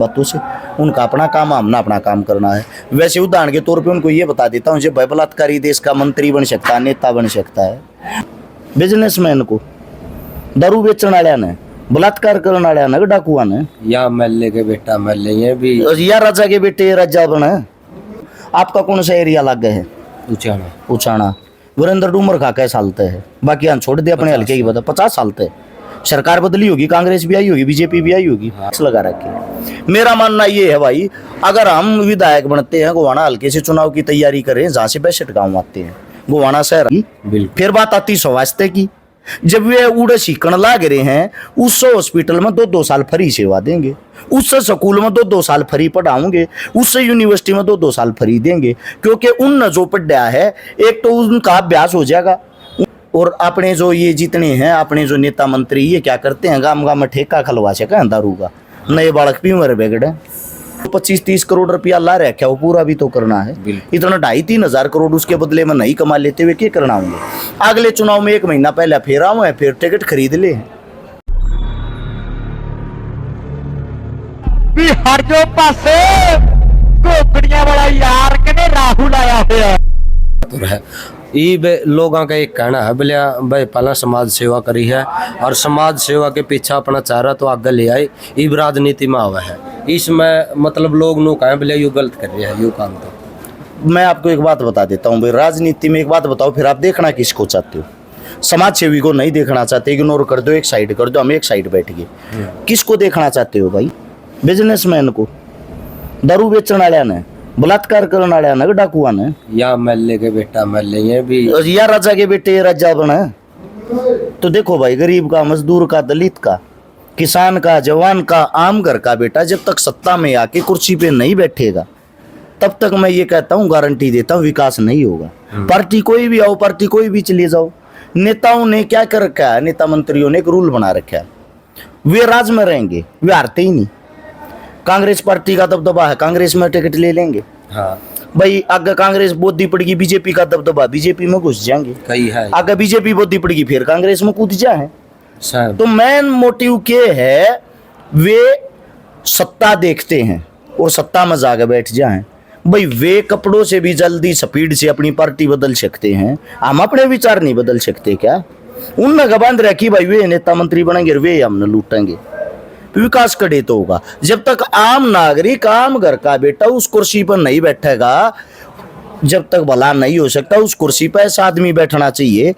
बातों से उनका अपना काम, हमने अपना काम करना है। वैसे उदाहरण के तौर पे उनको ये बता देता हूँ, जो भाई बलात्कारी देश का मंत्री बन सकता है, नेता बन सकता है, बिजनेसमैन को, दारू बेचने वाले ने, बलात्कार करने वाले ने, डाकुआ ने, या महल्ले के बेटा महल्ले ये भी, या राजा के बेटे राजा बने। आपका कौन सा एरिया लग गया है? उचाना। उचाना। वीरेंद्र डूमर खा के सालते है, बाकी हम छोड़ दे अपने हल्के की बता। 50 साल थे, सरकार बदली होगी, कांग्रेस भी आई होगी, बीजेपी भी आई होगी, लगा रखे। मेरा मानना ये है भाई, अगर हम विधायक बनते हैं, गोवाना हल्के से चुनाव की तैयारी करें, जहाँ से 62 गाँव आते हैं, गोवाना शहर की, फिर बात आती स्वास्थ्य की। जब वे उड़े सीखने लाग रहे हैं, उस हॉस्पिटल में 2-2 साल फ्री सेवा देंगे, उस स्कूल में 2-2 साल फ्री पढ़ाऊंगे, उस यूनिवर्सिटी में 2-2 साल फ्री देंगे, क्योंकि उन जो पढ़ा है, एक तो उनका अभ्यास हो जाएगा। और अपने जो ये जितने हैं, अपने जो नेता मंत्री, ये क्या करते हैं, गांव गांव में ठेका खलवा सके दारू का, नए बालक भी मर बेगड़े। 25-30 करोड़ रुपया ला रखा, वो पूरा भी तो करना है। इतना 2,500-3 हजार करोड़ उसके बदले में नहीं कमा लेते हुए क्या करना होंगे? अगले चुनाव में 1 महीना पहले फिर आऊँ है, फिर टिकट खरीद ले। बिहार जो पासे कोकड़िया वाला यार कने राहुल आया हुआ ये लोगों का एक कहना है बोलिया भाई पहला समाज सेवा करी है और समाज सेवा के पीछे अपना चारा तो आगे ले आए, इब राजनीति में आवा है। इसमें मतलब लोग नो कहें बोलिया यू गलत कर रहे हैं यू काम। तो मैं आपको एक बात बता देता हूँ भाई, राजनीति में एक बात बताओ, फिर आप देखना किसको चाहते हो। समाज सेवी को नहीं देखना चाहते, इग्नोर कर दो, एक साइड कर दो, हम एक साइड बैठ गए। किसको देखना चाहते हो भाई? बिजनेसमैन को, दारू बेचने वाले ने, बलात्कार करने वाले ने, डाकुआ ने, या महल्ले के बेटा महल्ले ये भी, या राजा के बेटे राजा बने। तो देखो भाई, गरीब का, मजदूर का, दलित का, किसान का, जवान का, आम घर का बेटा जब तक सत्ता में आके कुर्सी पे नहीं बैठेगा, तब तक मैं ये कहता हूँ, गारंटी देता हूँ, विकास नहीं होगा। पार्टी कोई भी आओ, पार्टी कोई भी चले जाओ, नेताओं ने क्या कर रखा है, नेता मंत्रियों ने एक रूल बना रखा है, वे राज में रहेंगे, वे हारते ही नहीं। कांग्रेस पार्टी का दबदबा है, कांग्रेस में टिकट ले लेंगे। हाँ भाई, अगर कांग्रेस बोधी पड़गी, बीजेपी का दबदबा, बीजेपी में घुस जाएंगे। कई है, अगर बीजेपी बोधी पड़गी, फिर कांग्रेस में कूद जाए। साहब तो मेन मोटिव क्या है, वे सत्ता देखते हैं और सत्ता में जाकर बैठ जाएं। भाई, वे कपड़ों से भी जल्दी स्पीड से अपनी पार्टी बदल सकते हैं, हम अपने विचार नहीं बदल सकते क्या? उनने गबंद रखी भाई, वे नेता मंत्री बनेंगे, वे हमने लूटेंगे, विकास कड़े तो होगा। जब तक आम नागरिक, आम घर का बेटा उस कुर्सी पर नहीं बैठेगा, जब तक भला नहीं हो सकता। उस कुर्सी पर ऐसा आदमी बैठना चाहिए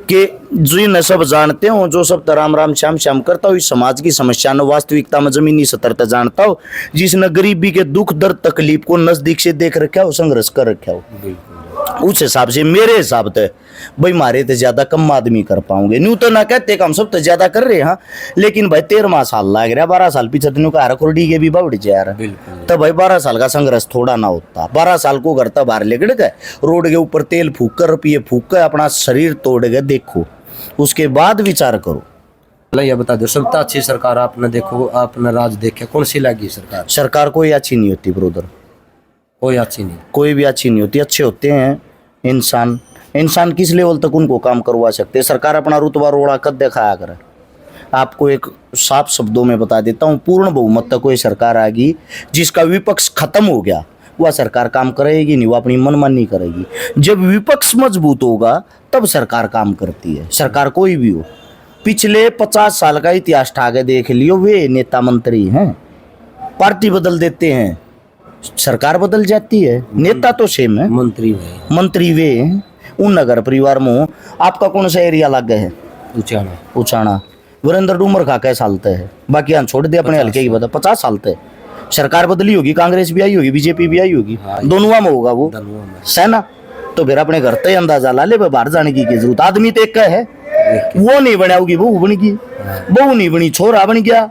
कि जो न सब जानते हो, जो सब राम राम श्याम श्याम करता हो, इस समाज की समस्या न वास्तविकता में जमीनी सतर तक जानता हो, जिसने गरीबी के दुख दर्द तकलीफ को नजदीक से देख रखा हो, संघर्ष कर रखा हो। उस हिसाब से, मेरे हिसाब से भाई, मारे तो ज्यादा कम आदमी कर पाओगे। न्यू तो ना कहते हम सब तो ज्यादा कर रहे हैं, लेकिन भाई 13 साल लग रहा, 12 साल पीछे तेन का खुरडी के भी बढ़ जा रहा है। तो भाई 12 साल का संघर्ष थोड़ा ना होता। 12 साल को घर तक बाहर लेकर गए, रोड के ऊपर तेल फूक कर, रुपये फूक कर, अपना शरीर तोड़ गए, देखो, उसके बाद विचार करो। ये बता दो, सबसे अच्छी सरकार आपने देखो, आपने राज देखे, कौन सी लगी सरकार? सरकार कोई अच्छी नहीं होती ब्रोदर, कोई अच्छी नहीं, कोई भी अच्छी नहीं होती। अच्छे होते हैं इंसान। इंसान किस लेवल तक उनको काम करवा सकते हैं? सरकार अपना रुतबा रोड़ा कद दिखाया करे। आपको एक साफ शब्दों में बता देता हूँ, पूर्ण बहुमत तक कोई सरकार आ गई जिसका विपक्ष खत्म हो गया, वह सरकार काम करेगी नहीं, वह अपनी मनमानी करेगी। जब विपक्ष मजबूत होगा तब सरकार काम करती है, सरकार कोई भी हो। पिछले 50 साल का इतिहास ठाके देख लियो, वे नेता मंत्री हैं, पार्टी बदल देते हैं, सरकार बदल जाती है, नेता तो सेम है, मंत्री वे हैं। उन नगर परिवार में आपका कौन सा एरिया लग गया है? उचाना। उचाना। वीरेंद्र डूमर खा के सालते है, बाकी हम छोड़ दे अपने हल्के की बता। 50 साल थे, सरकार बदली होगी, कांग्रेस भी आई होगी, बीजेपी भी आई होगी, दोनों में होगा वो सेना। तो फिर अपने घर तय अंदाजा ला ले, बाहर जाने की जरूरत। आदमी तो एक है, वो नहीं बना होगी, बहू बन गई, बहू नहीं बनी, छोरा बन गया,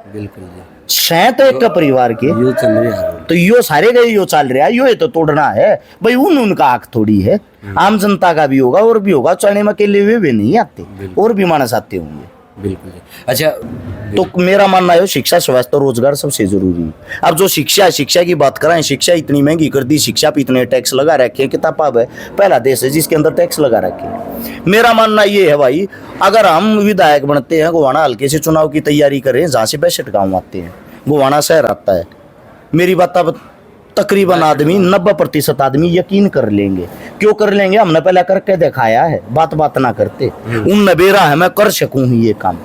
तो एक का परिवार के यो चल रहा है। तो यो सारे गए, यो चल रहा है, यो तो तोड़ना है भाई। उनका आंख थोड़ी है, आम जनता का भी होगा और भी होगा। चने में अकेले वे भी नहीं आते, और भी मानस आते होंगे। बिल्कुल। अच्छा, तो मेरा मानना है शिक्षा, स्वास्थ्य, रोजगार सबसे जरूरी है। अब जो शिक्षा की बात करें, शिक्षा इतनी महंगी कर दी, शिक्षा पे इतने टैक्स लगा रखे हैं, किताब है पहला देश है जिसके अंदर टैक्स लगा रखे हैं। मेरा मानना ये है भाई, अगर हम विधायक बनते हैं, गोवाना हल्के से चुनाव की तैयारी करें, जहाँ से 62 गाँव आते हैं, गोवाना शहर आता है, मेरी बात अब तकरीबन आदमी 90% आदमी यकीन कर लेंगे। क्यों कर लेंगे? हमने पहले करके दिखाया है, बात बात ना करते। उन नबेरा है मैं कर सकूं ही ये काम।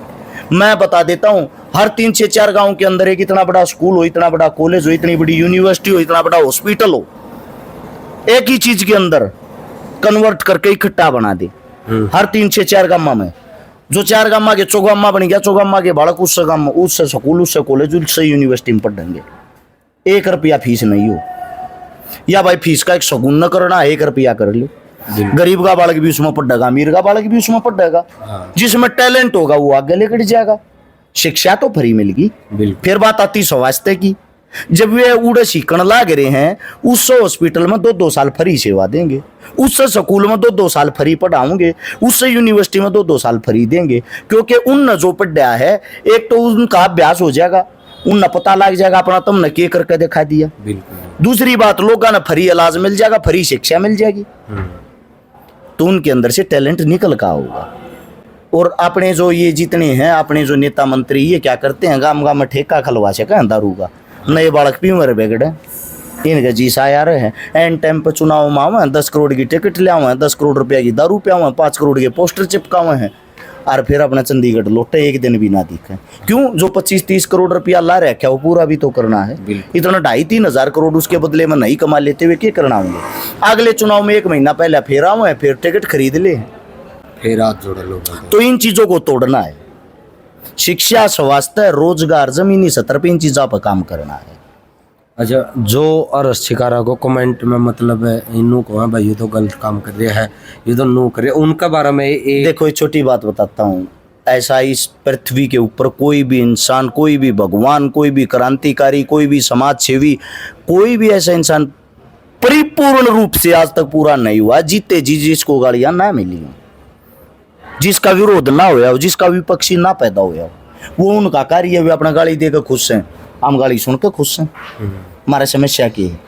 मैं बता देता हूं, हर 3 से 4 गांव के अंदर एक इतना बड़ा स्कूल हो, इतना बड़ा कॉलेज हो, इतनी बड़ी यूनिवर्सिटी हो, इतना बड़ा हॉस्पिटल हो, एक ही चीज के अंदर कन्वर्ट करके इकट्ठा बना दे। हर 3 से 4 गांव में, जो 4 गांव के चौगामा बन गया, चौगामा के बालक उससे गांव, उससे स्कूल, उससे कॉलेज, उससे यूनिवर्सिटी में पढ़ेंगे। 1 रुपया फीस नहीं हो, या भाई फीस का एक शगुन न करना, 1 रुपया कर लो। गरीब का बालक भी उसमें पढ़ेगा, अमीर का बालक भी उसमें पढ़ेगा। जिसमें टैलेंट होगा वो आगे लेकर जाएगा। शिक्षा तो फ्री मिलेगी। फिर बात आती स्वास्थ्य की। जब वे उड़े सीखने लाग रहे हैं, उस हॉस्पिटल में 2-2 साल फ्री सेवा देंगे, उससे स्कूल में 2-2 साल फ्री पढ़ाओगे, उससे यूनिवर्सिटी में 2-2 साल फ्री देंगे। क्योंकि उन जो पढ़ा है, एक तो उनका अभ्यास हो जाएगा, उन पता लग जाएगा अपना तुमने के करके दिखा दिया। दूसरी बात, लोगों ने फ्री इलाज मिल जाएगा, फ्री शिक्षा मिल जाएगी। तो उनके अंदर से टैलेंट निकल का होगा। और अपने जो ये जितने हैं, अपने जो नेता मंत्री, ये क्या करते हैं, गांव गांव में ठेका खलवा से कहें दारू का, नए बालक भी मर बेगड़े, इनके जी सा आ रहे हैं। एन टाइम पर चुनाव में आवे, 10 करोड़ की टिकट ले आवे, 10 करोड़ रुपया की दारू पे आवे, 5 करोड़ के पोस्टर चिपकावे हैं, और फिर अपना चंडीगढ़ लौटे, एक दिन भी ना दिखे। क्यों? जो 25-30 करोड़ रुपया ला रखा है वो पूरा भी तो करना है। इतना 2.5-3 हजार करोड़ उसके बदले में नहीं कमा लेते हुए क्या करना होंगे? अगले चुनाव में 1 महीना पहले फिर आवे, फिर टिकट खरीद ले, फिर हाथ जोड़ लो। तो इन चीजों को तोड़ना है। शिक्षा, स्वास्थ्य, रोजगार, जमीनी सतर पे इन चीजों पर काम करना है। अच्छा, जो और शिकारा को कमेंट में मतलब इनू को भाई ये तो गलत काम कर रहे हैं, ये तो नो कर रहे, उनका बारे में एक देखो एक छोटी बात बताता हूँ। ऐसा इस पृथ्वी के ऊपर कोई भी इंसान, कोई भी भगवान, कोई भी क्रांतिकारी, कोई भी समाज सेवी, कोई भी ऐसा इंसान परिपूर्ण रूप से आज तक पूरा नहीं हुआ जीते जी जिसको गालियां ना मिली हो, जिसका विरोध ना होया हो, जिसका विपक्षी ना पैदा होया हो। वो उनका कार्य है, वे अपना गाली देकर खुश हैं, हम गाली सुनकर खुश हैं। हमारा समस्या क्या है?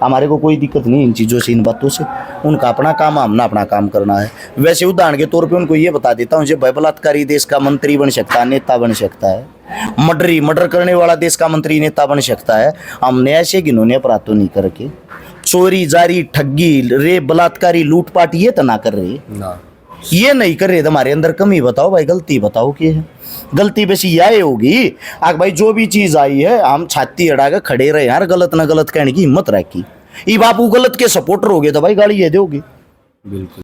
हमारे को कोई दिक्कत नहीं इन चीज़ों से, इन बातों से। उनका अपना काम, हमने अपना काम करना है। वैसे उदाहरण के तौर पे उनको ये बता देता हूँ, जब बलात्कारी देश का मंत्री बन सकता है, नेता बन सकता है, मर्डर करने वाला देश का मंत्री नेता बन सकता है, हमने ऐसे घिनौने अपराध तो नहीं करके, चोरी, जारी, ठगी, रेप, बलात्कारी, लूटपाट ये तो ना कर रहे ना। ये नहीं कर रहे तो हमारे अंदर कमी बताओ भाई, गलती बताओ क्या है? गलती वैसी यह होगी आग भाई, जो भी चीज आई है हम छाती अड़ा के खड़े रहे यार, गलत ना गलत कहने की हिम्मत रखी। ये बापू गलत के सपोर्टर हो गए तो भाई गाली ये दोगे। बिल्कुल।